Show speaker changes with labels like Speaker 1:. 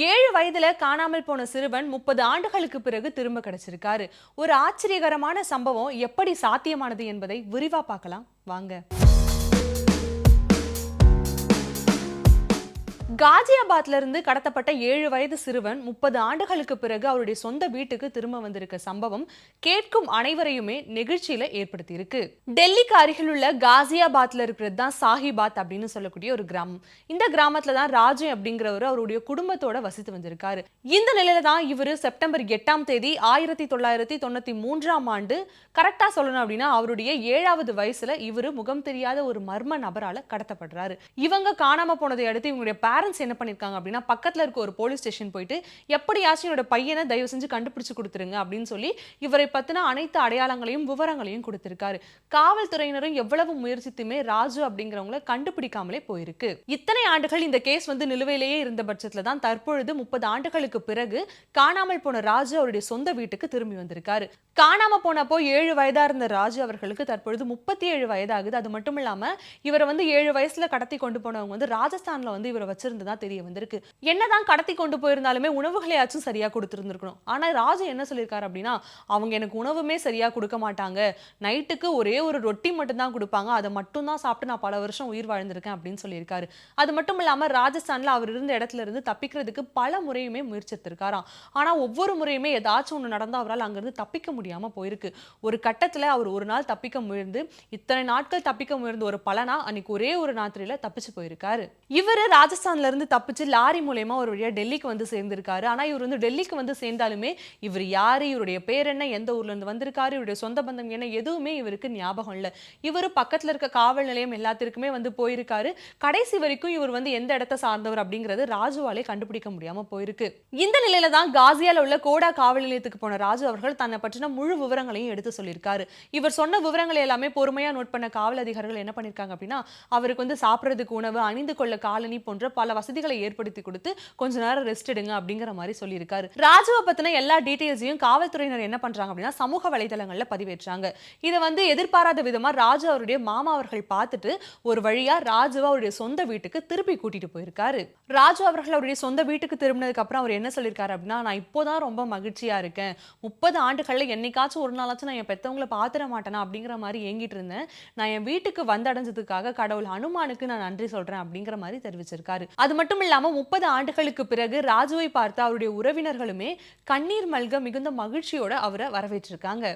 Speaker 1: 7 வயதுல காணாமல் போன சிறுவன் 30 ஆண்டுகளுக்கு பிறகு திரும்ப கிடைச்சிருக்காரு. ஒரு ஆச்சரியகரமான சம்பவம் எப்படி சாத்தியமானது என்பதை விரிவா பார்க்கலாம் வாங்க. காஜியாபாத்ல இருந்து கடத்தப்பட்ட 7 வயது சிறுவன் 30 ஆண்டுகளுக்கு பிறகு அவருடைய சொந்த வீட்டுக்கு திரும்ப வந்திருக்க சம்பவம் கேட்கும் அனைவரையுமே நெகிழ்ச்சியில ஏற்படுத்தி இருக்கு. டெல்லிக்கு அருகில் உள்ள காசியாபாத்ல இருக்கிறது தான் சாஹிபாத் அப்படின்னு சொல்லக்கூடிய ஒரு கிராமம். இந்த கிராமத்துல தான் ராஜு அப்படிங்கிறவர் அவருடைய குடும்பத்தோட வசித்து வந்திருக்காரு. இந்த நிலையில தான் இவர் செப்டம்பர் 8ஆம் தேதி 1993ஆம் ஆண்டு கரெக்டா சொல்லணும் அப்படின்னா அவருடைய 7வது வயசுல இவர் முகம் தெரியாத ஒரு மர்ம நபரால கடத்தப்படுறாரு. இவங்க காணாம போனதை அடுத்து இவங்களுடைய பேரண்ட்ஸ் என்ன பண்ணிருக்காங்க அப்படின்னா பக்கத்துல இருக்க ஒரு போலீஸ் ஸ்டேஷன் போயிட்டு எப்படியாச்சும் என்னோட பையனை தயவு செஞ்சு கண்டுபிடிச்சு கொடுத்துருங்க அப்படின்னு சொல்லி இவரை பத்தின அனைத்து அடையாளங்களையும் விவரங்களையும் கொடுத்திருக்காரு. காவல்துறையினரும் எவ்வளவு முயற்சித்துமே ராஜு அப்படிங்கிறவங்களை கண்டுபிடிக்காமலே போயிருக்கு. இத்தனை ஆண்டுகள் இந்த கேஸ் நிலுவையிலேயே இருந்த பட்சத்துல தான் தற்பொழுது 30 ஆண்டுகளுக்கு பிறகு காணாமல் போன ராஜு அவருடைய சொந்த வீட்டுக்கு திரும்பி வந்திருக்காரு. காணாம போனப்போ 7 வயதா இருந்த ராஜு அவர்களுக்கு தற்பொழுது 37 வயதாகுது. அது மட்டும் இல்லாம இவரை 7 வயசுல கடத்தி கொண்டு போனவங்க ராஜஸ்தான்ல இவரை வச்சிருந்ததா தெரிய வந்திருக்கு. என்னதான் கடத்தி கொண்டு போயிருந்தாலுமே உணவுகளையாச்சும் சரியா கொடுத்திருந்திருக்கணும். ஆனா ராஜு என்ன சொல்லியிருக்காரு அப்படின்னா அவங்க எனக்கு உணவுமே சரியா கொடுக்க மாட்டாங்க. நைட்டுக்கு ஒரே ஒரு ரொட்டி மட்டும் தான் கொடுப்பாங்க. அதை மட்டும் தான் சாப்பிட்டு நான் பல வருஷம் உயிர் வாழ்ந்திருக்கேன் அப்படின்னு சொல்லியிருக்காரு. அது மட்டும் இல்லாம ராஜஸ்தான்ல அவர் இருந்த இடத்துல இருந்து தப்பிக்கிறதுக்கு பல முறையுமே முயற்சித்திருக்காராம். ஆனா ஒவ்வொரு முறையுமே ஏதாச்சும் ஒண்ணு நடந்தா அவரால் அங்கிருந்து தப்பிக்க முடியாம போயிருக்கு. ஒரு கட்டத்துல அவர் ஒரு நாள் தப்பிக்க முயன்று இத்தனை நாட்கள் தப்பிக்க முயன்ற ஒரு பலனா அன்னைக்கு ஒரே ஒரு ராத்திரியில தப்பிச்சு போயிருக்காரு. இவரு ராஜஸ்தான்ல இருந்து தப்பிச்சு லாரி மூலமா ஒரு வழியா டெல்லிக்கு சேர்ந்திருக்காரு. ஆனா இவர் டெல்லிக்கு சேர்ந்தாலுமே இவர் யாரு, இவருடைய பேர் என்ன, எந்த ஊர்ல இருந்து வந்திருக்காரு, இவருடைய சொந்த பந்தம் என்ன எதுவுமே இவருக்கு ஞாபகம் இல்ல. இவர் பக்கத்துல இருக்க காவல் நிலையம் எல்லாத்திற்குமே போயிருக்காரு. கடைசி வரைக்கும் இவர் எந்த இடத்தை சார்ந்தவர் அப்படிங்கிறது ராஜுவாலே கண்டுபிடிக்க முடியாம போயிருக்கு. இந்த நிலையில தான் காசியால உள்ள கோடா காவல் நிலையத்துக்கு போன ராஜு அவர்கள் தன்னை பற்றின முழு விவரங்களையும் எடுத்து சொல்லியிருக்காரு. இவர் சொன்ன விவரங்களை எல்லாமே பொறுமையா நோட் பண்ண காவல் அதிகாரிகள் என்ன பண்ணிருக்காங்க அப்படின்னா அவருக்கு சாப்பிடுறதுக்கு உணவு, அணிந்து கொள்ள காலணி போன்ற பல வசதிகளை ஏற்படுத்தி கொடுத்து கொஞ்ச நேரம் ரெஸ்ட் எடுங்க அப்படிங்கிற மாதிரி சொல்லியிருக்காரு. ராஜுவை பத்தின எல்லா டீடைல்ஸையும் காவல்துறையினர் என்ன பண்றாங்க அப்படின்னா சமூக வலைதளங்கள்ல பதிவேற்றாங்க. இதை எதிர்பாராத விதமா ராஜு அவருடைய மாமா அவர்கள் பார்த்துட்டு ஒரு வழியா ராஜுவை அவருடைய சொந்த வீட்டுக்கு திருப்பி கூட்டிட்டு போயிருக்காரு. ராஜு அவர்கள் அவருடைய சொந்த வீட்டுக்கு திரும்பினதுக்கு அப்புறம் அவர் என்ன சொல்லியிருக்காரு அப்படின்னா நான் இப்போதான் ரொம்ப மகிழ்ச்சியா இருக்கேன். 30 ஆண்டுகள்ல என்னைக்காச்சும் ஒரு நாளாச்சும் நான் என் பெத்தவங்களை பாத்திர மாட்டேனா அப்படிங்கிற மாதிரி ஏங்கிட்டு இருந்தேன். நான் என் வீட்டுக்கு வந்தடைஞ்சதுக்காக கடவுள் ஹனுமானுக்கு நான் நன்றி சொல்றேன் அப்படிங்கிற மாதிரி தெரிவிச்சிருக்காரு. அது மட்டும் இல்லாம 30 ஆண்டுகளுக்கு பிறகு ராஜுவை பார்த்து அவருடைய உறவினர்களுமே கண்ணீர் மல்க மிகுந்த மகிழ்ச்சியோட அவரை வரவேற்றிருக்காங்க.